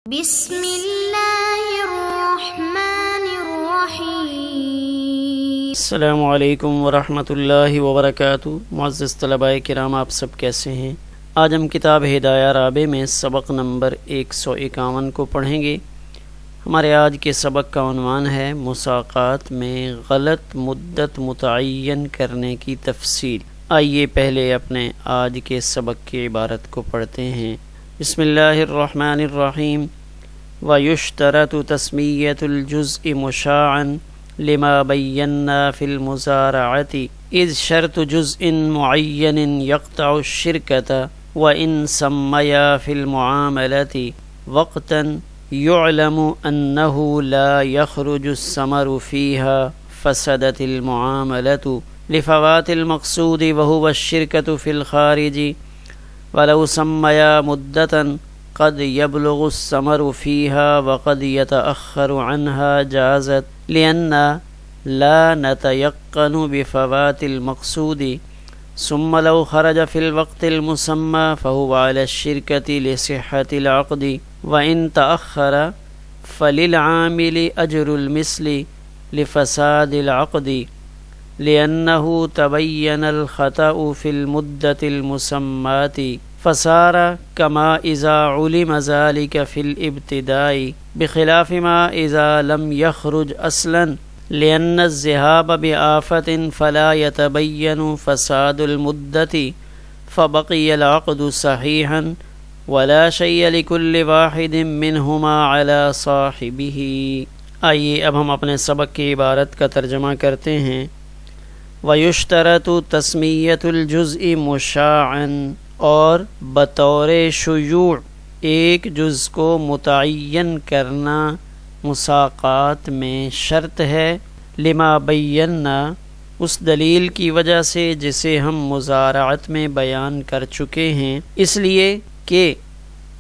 بسم اللہ الرحمن الرحیم۔ السلام علیکم ورحمۃ اللہ وبرکاتہ۔ معزز طلباء کرام، آپ سب کیسے ہیں؟ آج ہم کتاب ہدایہ رابع میں سبق نمبر 151 کو پڑھیں گے۔ ہمارے آج کے سبق کا عنوان ہے مساقات میں غلط مدت متعین کرنے کی تفصیل۔ آئیے پہلے اپنے آج کے سبق کی عبارت کو پڑھتے ہیں۔ بسم اللہ الرحمن الرحیم۔ وَيُشْتَرَطُ تَسْمِيَّةُ الْجُزْءِ مُشَاعًا لِمَا بَيَّنَّا فِي الْمُزَارَعَةِ إِذْ شَرْطُ جُزْءٍ مُعَيَّنٍ يَقْطَعُ الشِّرْكَةَ وَإِنْ سَمَّيَا فِي الْمُعَامَلَةِ وَقْتًا يُعْلَمُ أَنَّهُ لَا يَخْرُجُ الثَّمَرُ فِيهَا فَسَدَتِ الْمُعَامَلَةُ لِفَوَاتِ الْمَقْصُودِ وَهُوَ الشِّرْكَةُ فِي الْخَارِجِ وَلَوْ سَمَّيَا مُدَّةً قد يبلغ الثمر فيها وقد يتأخر عنها جازت لأن لا نتيقن بفوات المقصود، ثم لو خرج في الوقت المسمى فهو على الشركة لصحة العقد، وإن تأخر فللعامل أجر المثل لفساد العقد لأنه تبين الخطأ في المدة المسماة، فصار كما إذا علم ذلك في الابتداء بخلاف ما إذا لم يخرج أصلا، لأن الذهاب بآفة فلا يتبين فساد المدة فبقي العقد صحيحا ولا شيء لكل واحد منهما على صاحبه۔ آئیے اب ہم اپنے سبق کی عبارت کا ترجمہ کرتے ہیں۔ وَيُشْتَرَطُ تَسْمِيَّةُ الْجُزْءِ مُشَاعًا، اور بطور شیوع ایک جز کو متعین کرنا مساقات میں شرط ہے۔ لما بینا، اس دلیل کی وجہ سے جسے ہم مزارعت میں بیان کر چکے ہیں، اس لیے کہ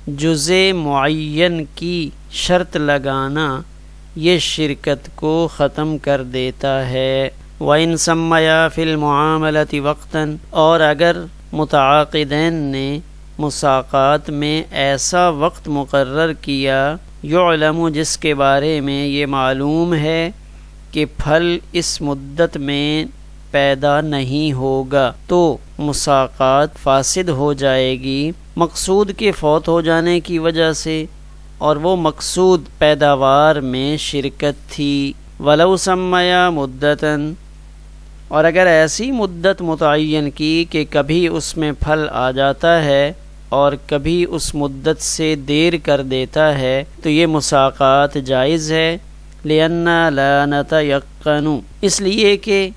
جز معین کی شرط لگانا یہ شرکت کو ختم کر دیتا ہے۔ وَإِن سَمَّيَا فِي الْمُعَامَلَةِ وَقْتًا، اور اگر متعاقدین نے مساقات میں ایسا وقت مقرر کیا، یعلم، جس کے بارے میں یہ معلوم ہے کہ پھل اس مدت میں پیدا نہیں ہوگا، تو مساقات فاسد ہو جائے گی مقصود کے فوت ہو جانے کی وجہ سے، اور وہ مقصود پیداوار میں شرکت تھی۔ وَلَوْ سَمَّيَا مُدَّةً، اور اگر ایسی مدت متعین کی کہ کبھی اس میں پھل آ جاتا ہے اور کبھی اس مدت سے دیر کر دیتا ہے، تو یہ مساقات جائز ہے۔ لِأَنَّ لَا نَتَيَقَّنُ، اس لیے کہ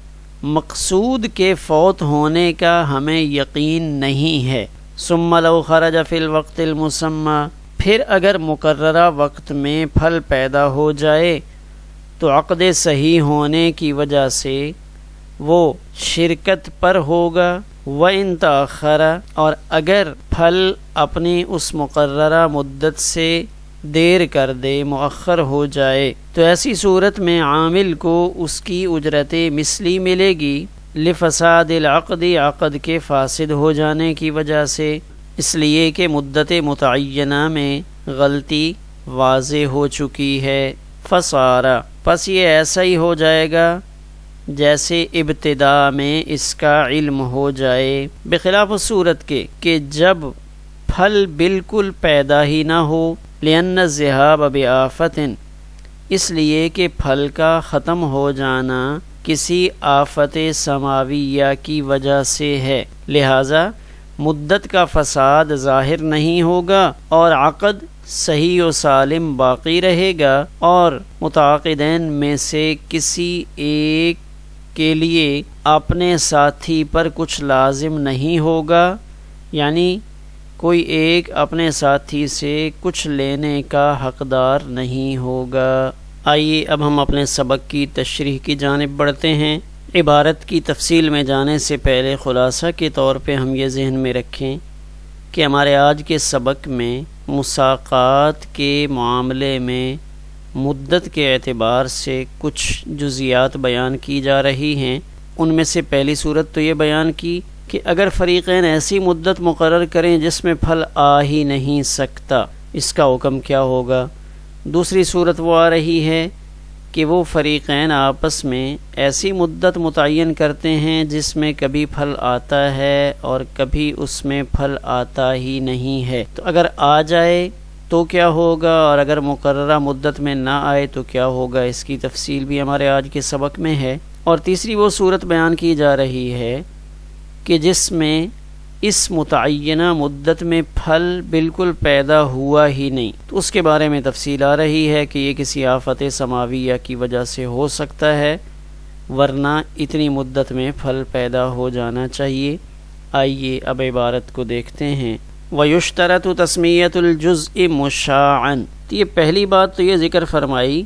مقصود کے فوت ہونے کا ہمیں یقین نہیں ہے۔ ثُمَّ لَوْ خَرَجَ فِي الْوَقْتِ الْمُسَمَّى، پھر اگر مقررہ وقت میں پھل پیدا ہو جائے تو عقد صحیح ہونے کی وجہ سے وہ شرکت پر ہوگا۔ وَإِن تَأَخَّرَ، اور اگر پھل اپنی اس مقررہ مدت سے دیر کر دے، مؤخر ہو جائے، تو ایسی صورت میں عامل کو اس کی اجرت مثلی ملے گی، لفساد العقد، عقد کے فاسد ہو جانے کی وجہ سے، اس لیے کہ مدت متعینہ میں غلطی واضح ہو چکی ہے۔ فصارا، پس یہ ایسا ہی ہو جائے گا جیسے ابتدا میں اس کا علم ہو جائے، بخلاف صورت کے کہ جب پھل بالکل پیدا ہی نہ ہو۔ لأن الذهاب بآفة، اس لیے کہ پھل کا ختم ہو جانا کسی آفت سماویہ کی وجہ سے ہے، لہذا مدت کا فساد ظاہر نہیں ہوگا اور عقد صحیح و سالم باقی رہے گا، اور متعاقدین میں سے کسی ایک کے لیے اپنے ساتھی پر کچھ لازم نہیں ہوگا، یعنی کوئی ایک اپنے ساتھی سے کچھ لینے کا حقدار نہیں ہوگا۔ آئیے اب ہم اپنے سبق کی تشریح کی جانب بڑھتے ہیں۔ عبارت کی تفصیل میں جانے سے پہلے خلاصہ کے طور پہ ہم یہ ذہن میں رکھیں کہ ہمارے آج کے سبق میں مساقات کے معاملے میں مدت کے اعتبار سے کچھ جزیات بیان کی جا رہی ہیں۔ ان میں سے پہلی صورت تو یہ بیان کی کہ اگر فریقین ایسی مدت مقرر کریں جس میں پھل آ ہی نہیں سکتا، اس کا حکم کیا ہوگا۔ دوسری صورت وہ آ رہی ہے کہ وہ فریقین آپس میں ایسی مدت متعین کرتے ہیں جس میں کبھی پھل آتا ہے اور کبھی اس میں پھل آتا ہی نہیں ہے، تو اگر آ جائے تو کیا ہوگا اور اگر مقررہ مدت میں نہ آئے تو کیا ہوگا، اس کی تفصیل بھی ہمارے آج کے سبق میں ہے۔ اور تیسری وہ صورت بیان کی جا رہی ہے کہ جس میں اس متعینہ مدت میں پھل بالکل پیدا ہوا ہی نہیں، تو اس کے بارے میں تفصیل آ رہی ہے کہ یہ کسی آفت سماویہ کی وجہ سے ہو سکتا ہے، ورنہ اتنی مدت میں پھل پیدا ہو جانا چاہیے۔ آئیے اب عبارت کو دیکھتے ہیں۔ وَيُشْتَرَطُ تَسْمِيَّةُ الْجُزْءِ مُشَاعًا، تو یہ پہلی بات تو یہ ذکر فرمائی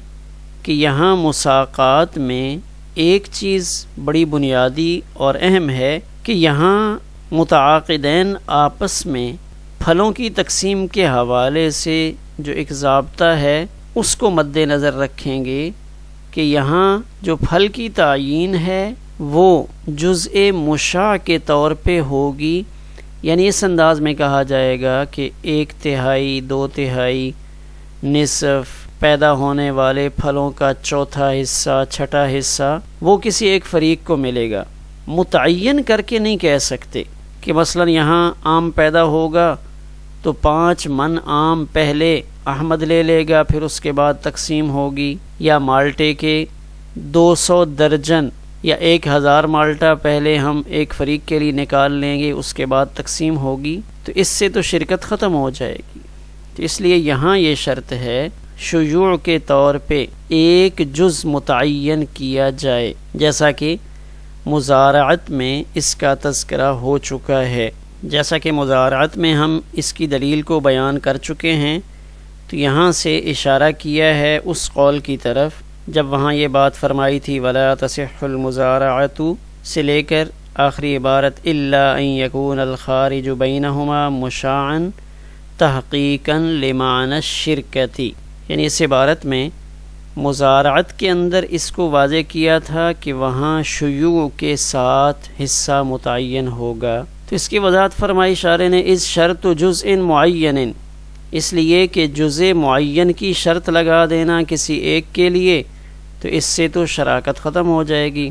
کہ یہاں مساقات میں ایک چیز بڑی بنیادی اور اہم ہے کہ یہاں متعاقدین آپس میں پھلوں کی تقسیم کے حوالے سے جو ایک ضابطہ ہے اس کو مد نظر رکھیں گے کہ یہاں جو پھل کی تعیین ہے وہ جزء مشاع کے طور پہ ہوگی، یعنی اس انداز میں کہا جائے گا کہ 1/3 2/3 نصف پیدا ہونے والے پھلوں کا چوتھا حصہ چھٹا حصہ وہ کسی ایک فریق کو ملے گا۔ متعین کر کے نہیں کہہ سکتے کہ مثلا یہاں آم پیدا ہوگا تو 5 من آم پہلے احمد لے لے گا، پھر اس کے بعد تقسیم ہوگی، یا مالٹے کے 200 درجن یا 1000 مالٹا پہلے ہم ایک فریق کے لیے نکال لیں گے، اس کے بعد تقسیم ہوگی، تو اس سے تو شرکت ختم ہو جائے گی۔ تو اس لیے یہاں یہ شرط ہے شیوع کے طور پہ ایک جز متعین کیا جائے، جیسا کہ مزارعت میں اس کا تذکرہ ہو چکا ہے۔ جیسا کہ مزارعت میں ہم اس کی دلیل کو بیان کر چکے ہیں، تو یہاں سے اشارہ کیا ہے اس قول کی طرف جب وہاں یہ بات فرمائی تھی وَلَا تَصِحُّ الْمُزَارَعَةُ سے لے کر آخری عبارت إِلَّا أَن يَكُونَ الْخَارِجُ بَيْنَهُمَا مُشَاعًا تَحْقِيقًا لِمَعْنَى الشِّرْكَةِ، یعنی اس عبارت میں مزارعت کے اندر اس کو واضح کیا تھا کہ وہاں شیوع کے ساتھ حصہ متعین ہوگا، تو اس کی وضاحت فرمائی شارح نے اس شرط جزء معین، اس لیے کہ جزء معین کی شرط لگا دینا کسی ایک کے لیے تو اس سے تو شراکت ختم ہو جائے گی۔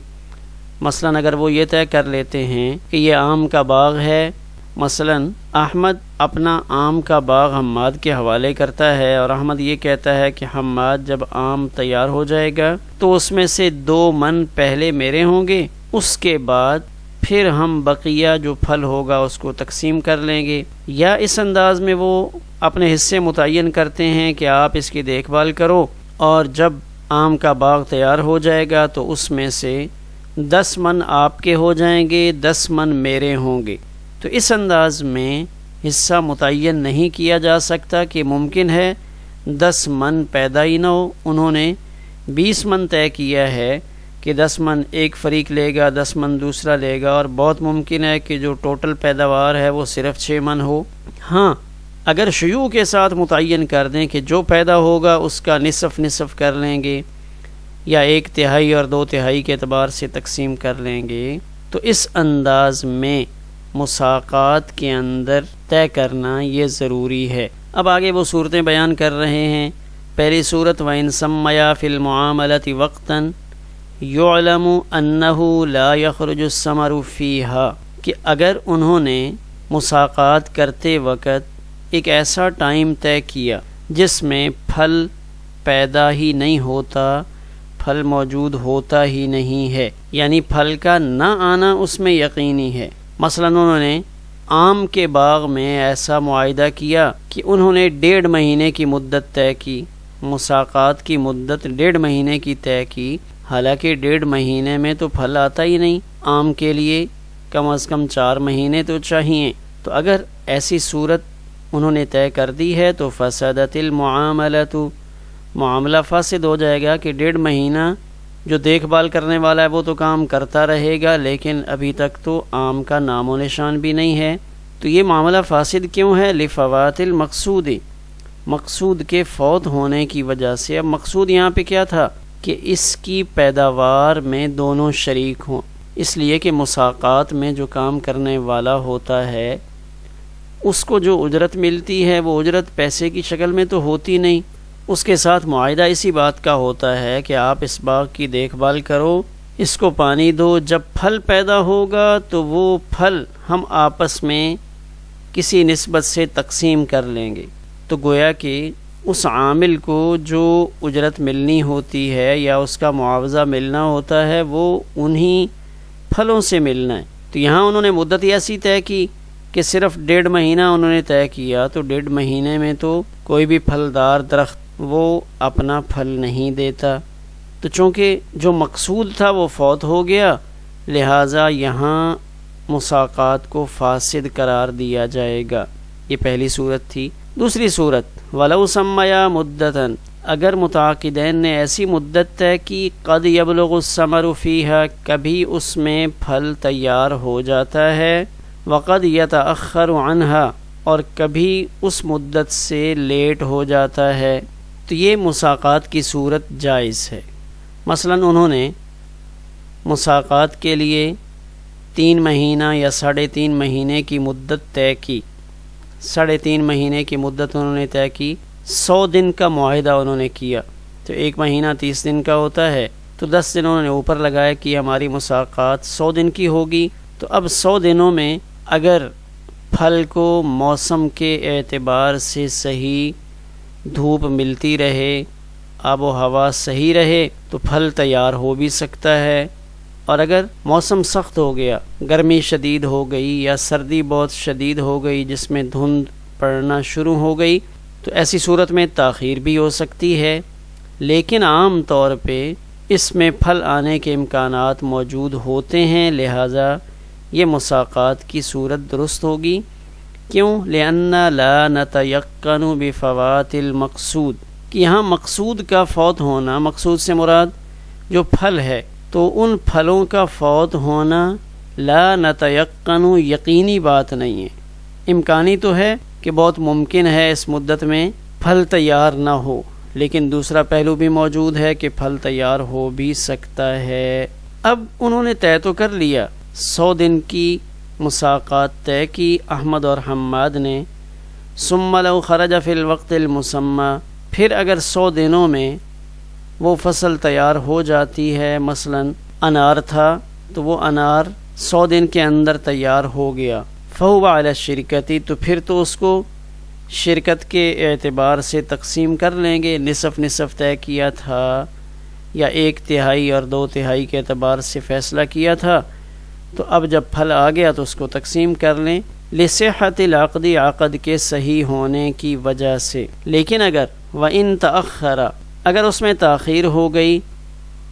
مثلا اگر وہ یہ طے کر لیتے ہیں کہ یہ آم کا باغ ہے، مثلا احمد اپنا آم کا باغ حماد کے حوالے کرتا ہے اور احمد یہ کہتا ہے کہ حماد جب آم تیار ہو جائے گا تو اس میں سے 2 من پہلے میرے ہوں گے، اس کے بعد پھر ہم بقیہ جو پھل ہوگا اس کو تقسیم کر لیں گے، یا اس انداز میں وہ اپنے حصے متعین کرتے ہیں کہ آپ اس کی دیکھ بھال کرو اور جب آم کا باغ تیار ہو جائے گا تو اس میں سے 10 من آپ کے ہو جائیں گے، 10 من میرے ہوں گے۔ تو اس انداز میں حصہ متعین نہیں کیا جا سکتا کہ ممکن ہے 10 من پیدا ہی نہ ہو، انہوں نے 20 من طے کیا ہے کہ 10 من ایک فریق لے گا، 10 من دوسرا لے گا، اور بہت ممکن ہے کہ جو ٹوٹل پیداوار ہے وہ صرف 6 من ہو۔ ہاں اگر شیوع کے ساتھ متعین کر دیں کہ جو پیدا ہوگا اس کا نصف کر لیں گے یا 1/3 اور 2/3 کے اعتبار سے تقسیم کر لیں گے، تو اس انداز میں مساقات کے اندر طے کرنا یہ ضروری ہے۔ اب آگے وہ صورتیں بیان کر رہے ہیں۔ پہلی صورت وَإِن سَمَّيَا فِي الْمُعَامَلَةِ وَقْتًا يُعْلَمُ أَنَّهُ لَا يَخْرُجُ الثَّمَرُ فِيهَا، کہ اگر انہوں نے مساقات کرتے وقت ایک ایسا ٹائم طے کیا جس میں پھل پیدا ہی نہیں ہوتا، پھل موجود ہوتا ہی نہیں ہے، یعنی پھل کا نہ آنا اس میں یقینی ہے۔ مثلا انہوں نے آم کے باغ میں ایسا معاہدہ کیا کہ انہوں نے 1.5 مہینے کی مدت طے کی، مساقات کی مدت 1.5 مہینے کی طے کی، حالانکہ 1.5 مہینے میں تو پھل آتا ہی نہیں، آم کے لیے کم از کم 4 مہینے تو چاہیے۔ تو اگر ایسی صورت انہوں نے طے کر دی ہے تو فسدت المعاملۃ، معاملہ فاسد ہو جائے گا کہ 1.5 مہینہ جو دیکھ بھال کرنے والا ہے وہ تو کام کرتا رہے گا لیکن ابھی تک تو آم کا نام و نشان بھی نہیں ہے۔ تو یہ معاملہ فاسد کیوں ہے؟ لفوات المقصود، مقصود کے فوت ہونے کی وجہ سے۔ اب مقصود یہاں پہ کیا تھا کہ اس کی پیداوار میں دونوں شریک ہوں، اس لیے کہ مساقات میں جو کام کرنے والا ہوتا ہے اس کو جو اجرت ملتی ہے وہ اجرت پیسے کی شکل میں تو ہوتی نہیں، اس کے ساتھ معاہدہ اسی بات کا ہوتا ہے کہ آپ اس باغ کی دیکھ بھال کرو، اس کو پانی دو، جب پھل پیدا ہوگا تو وہ پھل ہم آپس میں کسی نسبت سے تقسیم کر لیں گے۔ تو گویا کہ اس عامل کو جو اجرت ملنی ہوتی ہے یا اس کا معاوضہ ملنا ہوتا ہے وہ انہی پھلوں سے ملنا ہے۔ تو یہاں انہوں نے مدت ایسی طے کی کہ صرف 1.5 مہینہ انہوں نے طے کیا، تو 1.5 مہینے میں تو کوئی بھی پھلدار درخت وہ اپنا پھل نہیں دیتا، تو چونکہ جو مقصود تھا وہ فوت ہو گیا، لہٰذا یہاں مساقات کو فاسد قرار دیا جائے گا۔ یہ پہلی صورت تھی۔ دوسری صورت وَلَوْ سَمَّيَا مُدَّةً، اگر متعاقدین نے ایسی مدت طے کی قد یبلغ الثمر فیہا، کبھی اس میں پھل تیار ہو جاتا ہے، وقد یتأخر عنہا، اور کبھی اس مدت سے لیٹ ہو جاتا ہے، تو یہ مساقات کی صورت جائز ہے۔ مثلا انہوں نے مساقات کے لیے 3 مہینہ یا 3.5 مہینے کی مدت طے کی، 3.5 مہینے کی مدت انہوں نے طے کی، 100 دن کا معاہدہ انہوں نے کیا، تو 1 مہینہ 30 دن کا ہوتا ہے، تو 10 دن انہوں نے اوپر لگایا کہ ہماری مساقات 100 دن کی ہوگی۔ تو اب 100 دنوں میں اگر پھل کو موسم کے اعتبار سے صحیح دھوپ ملتی رہے، آب و ہوا صحیح رہے، تو پھل تیار ہو بھی سکتا ہے، اور اگر موسم سخت ہو گیا، گرمی شدید ہو گئی یا سردی بہت شدید ہو گئی جس میں دھند پڑنا شروع ہو گئی، تو ایسی صورت میں تاخیر بھی ہو سکتی ہے، لیکن عام طور پہ اس میں پھل آنے کے امکانات موجود ہوتے ہیں، لہٰذا یہ مساقات کی صورت درست ہوگی۔ کیوں؟ لِأَنَّ لَا نَتَيَقَّنُ بِفَوَاتِ الْمَقْصُودِ، کہ یہاں مقصود کا فوت ہونا، مقصود سے مراد جو پھل ہے، تو ان پھلوں کا فوت ہونا لا نتیقن، یقینی بات نہیں ہے، امکانی تو ہے کہ بہت ممکن ہے اس مدت میں پھل تیار نہ ہو، لیکن دوسرا پہلو بھی موجود ہے کہ پھل تیار ہو بھی سکتا ہے۔ اب انہوں نے طے تو کر لیا، 100 دن کی مساقات طے کی احمد اور حماد نے، ثم لو خرج فی الوقت المسمى، پھر اگر 100 دنوں میں وہ فصل تیار ہو جاتی ہے، مثلا انار تھا تو وہ انار 100 دن کے اندر تیار ہو گیا، فہو علی الشرکتی، تو پھر تو اس کو شرکت کے اعتبار سے تقسیم کر لیں گے، نصف طے کیا تھا یا 1/3 اور 2/3 کے اعتبار سے فیصلہ کیا تھا، تو اب جب پھل آ گیا تو اس کو تقسیم کر لیں، لصحت العقد، عقد کے صحیح ہونے کی وجہ سے۔ لیکن اگر وَإِن تَأَخَّرَ، اگر اس میں تاخیر ہو گئی،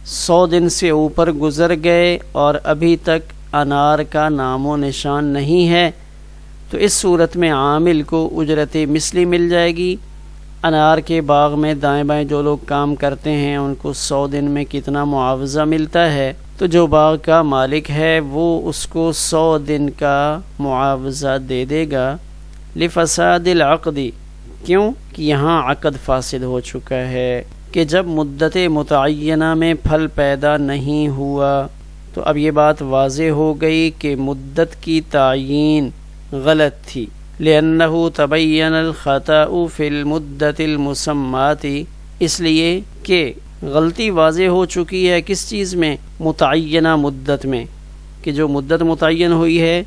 100 دن سے اوپر گزر گئے اور ابھی تک انار کا نام و نشان نہیں ہے، تو اس صورت میں عامل کو اجرت مثلی مل جائے گی۔ انار کے باغ میں دائیں بائیں جو لوگ کام کرتے ہیں ان کو 100 دن میں کتنا معاوضہ ملتا ہے، تو جو باغ کا مالک ہے وہ اس کو 100 دن کا معاوضہ دے دے گا، لفساد العقد، کیوں کہ یہاں عقد فاسد ہو چکا ہے، کہ جب مدت متعینہ میں پھل پیدا نہیں ہوا، تو اب یہ بات واضح ہو گئی کہ مدت کی تعیین غلط تھی، لأنه تبین الخطأ فی المدت المسمات، اس لیے کہ غلطی واضح ہو چکی ہے کس چیز میں؟ متعینہ مدت میں، کہ جو مدت متعین ہوئی ہے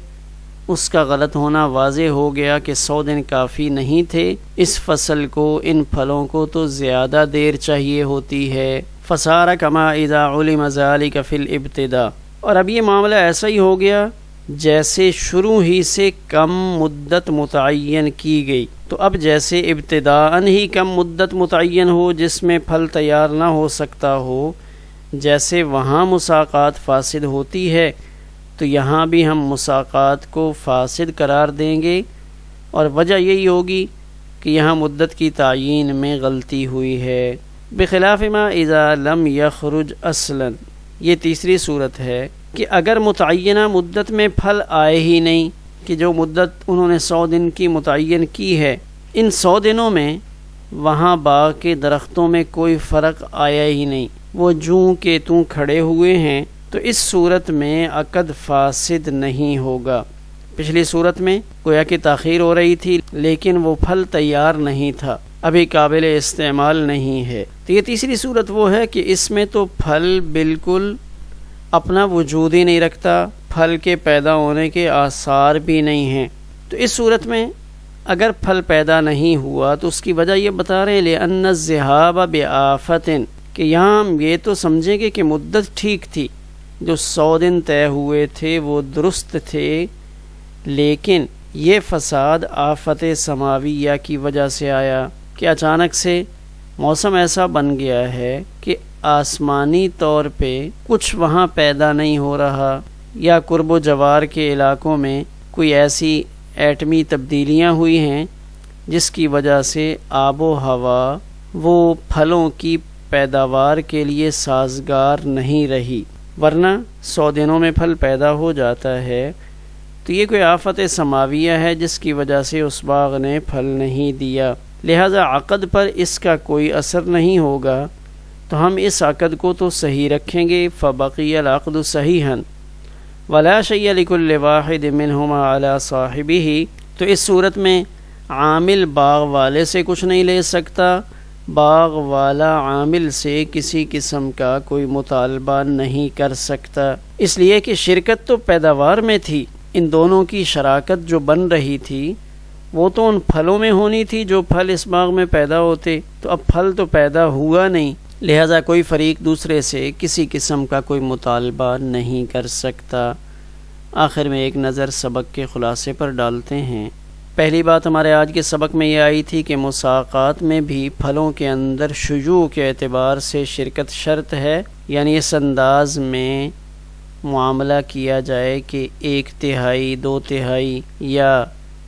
اس کا غلط ہونا واضح ہو گیا کہ 100 دن کافی نہیں تھے، اس فصل کو، ان پھلوں کو تو زیادہ دیر چاہیے ہوتی ہے، فصار کما اذا علم ذلك فی الابتداء، اور اب یہ معاملہ ایسا ہی ہو گیا جیسے شروع ہی سے کم مدت متعین کی گئی، تو اب جیسے ابتداءً ہی کم مدت متعین ہو جس میں پھل تیار نہ ہو سکتا ہو، جیسے وہاں مساقات فاسد ہوتی ہے، تو یہاں بھی ہم مساقات کو فاسد قرار دیں گے، اور وجہ یہی ہوگی کہ یہاں مدت کی تعیین میں غلطی ہوئی ہے، بخلاف ما اذا لم یخرج اصلا۔ یہ تیسری صورت ہے کہ اگر متعینہ مدت میں پھل آئے ہی نہیں، کہ جو مدت انہوں نے 100 دن کی متعین کی ہے، ان 100 دنوں میں وہاں باغ کے درختوں میں کوئی فرق آیا ہی نہیں، وہ جوں کے توں کھڑے ہوئے ہیں، تو اس صورت میں عقد فاسد نہیں ہوگا، پچھلی صورت میں گویا کہ تاخیر ہو رہی تھی لیکن وہ پھل تیار نہیں تھا، ابھی قابل استعمال نہیں ہے۔ تو یہ تیسری صورت وہ ہے کہ اس میں تو پھل بالکل اپنا وجود ہی نہیں رکھتا، پھل کے پیدا ہونے کے آثار بھی نہیں ہیں۔ تو اس صورت میں اگر پھل پیدا نہیں ہوا تو اس کی وجہ یہ بتا رہے ہیں لِأَنَّ الذِّهَابَ بِآفَةٍ، کہ یہاں ہم یہ تو سمجھیں گے کہ مدت ٹھیک تھی، جو 100 دن طے ہوئے تھے وہ درست تھے، لیکن یہ فساد آفت سماویہ کی وجہ سے آیا کہ اچانک سے موسم ایسا بن گیا ہے کہ آسمانی طور پہ کچھ وہاں پیدا نہیں ہو رہا، یا قرب و جوار کے علاقوں میں کوئی ایسی ایٹمی تبدیلیاں ہوئی ہیں جس کی وجہ سے آب و ہوا وہ پھلوں کی پیداوار کے لیے سازگار نہیں رہی، ورنہ 100 دنوں میں پھل پیدا ہو جاتا ہے۔ تو یہ کوئی آفت سماویہ ہے جس کی وجہ سے اس باغ نے پھل نہیں دیا، لہذا عقد پر اس کا کوئی اثر نہیں ہوگا، تو ہم اس عقد کو تو صحیح رکھیں گے۔ فبقی العقد صحیحا ولا شیء لکل واحد منہما علی صاحبہ، تو اس صورت میں عامل باغ والے سے کچھ نہیں لے سکتا، باغ والا عامل سے کسی قسم کا کوئی مطالبہ نہیں کر سکتا، اس لیے کہ شرکت تو پیداوار میں تھی، ان دونوں کی شراکت جو بن رہی تھی وہ تو ان پھلوں میں ہونی تھی جو پھل اس باغ میں پیدا ہوتے، تو اب پھل تو پیدا ہوا نہیں، لہذا کوئی فریق دوسرے سے کسی قسم کا کوئی مطالبہ نہیں کر سکتا۔ آخر میں ایک نظر سبق کے خلاصے پر ڈالتے ہیں۔ پہلی بات ہمارے آج کے سبق میں یہ آئی تھی کہ مساقات میں بھی پھلوں کے اندر شیوع کے اعتبار سے شرکت شرط ہے، یعنی اس انداز میں معاملہ کیا جائے کہ 1/3 2/3 یا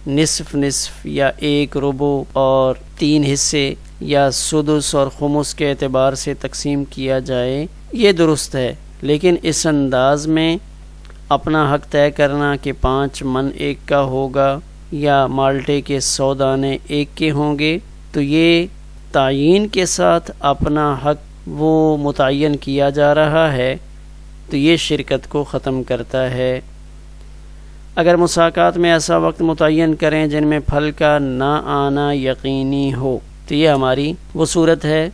نصف نصف یا 1/4 اور 3 حصے یا سدس اور خمس کے اعتبار سے تقسیم کیا جائے، یہ درست ہے، لیکن اس انداز میں اپنا حق طے کرنا کہ 5 من 1 کا ہوگا یا مالٹے کے 100 دانے 1 کے ہوں گے، تو یہ تعیین کے ساتھ اپنا حق وہ متعین کیا جا رہا ہے، تو یہ شرکت کو ختم کرتا ہے۔ اگر مساقات میں ایسا وقت متعین کریں جن میں پھل کا نہ آنا یقینی ہو، تو یہ ہماری وہ صورت ہے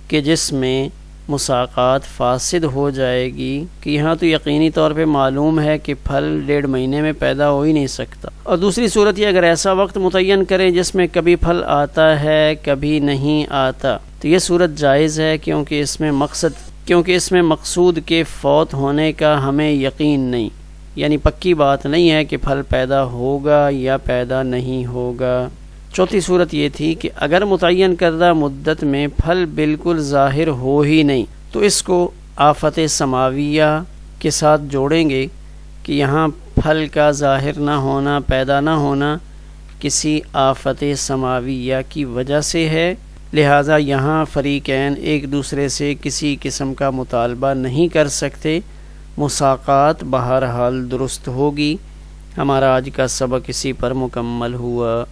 کہ جس میں مساقات فاسد ہو جائے گی، کہ یہاں تو یقینی طور پہ معلوم ہے کہ پھل 1.5 مہینے میں پیدا ہو ہی نہیں سکتا۔ اور دوسری صورت یہ اگر ایسا وقت متعین کریں جس میں کبھی پھل آتا ہے کبھی نہیں آتا، تو یہ صورت جائز ہے کیونکہ اس میں مقصود کے فوت ہونے کا ہمیں یقین نہیں، یعنی پکی بات نہیں ہے کہ پھل پیدا ہوگا یا پیدا نہیں ہوگا۔ چوتھی صورت یہ تھی کہ اگر متعین کردہ مدت میں پھل بالکل ظاہر ہو ہی نہیں، تو اس کو آفت سماویہ کے ساتھ جوڑیں گے کہ یہاں پھل کا ظاہر نہ ہونا، پیدا نہ ہونا کسی آفت سماویہ کی وجہ سے ہے، لہٰذا یہاں فریقین ایک دوسرے سے کسی قسم کا مطالبہ نہیں کر سکتے، مساقات بہرحال درست ہوگی۔ ہمارا آج کا سبق اسی پر مکمل ہوا۔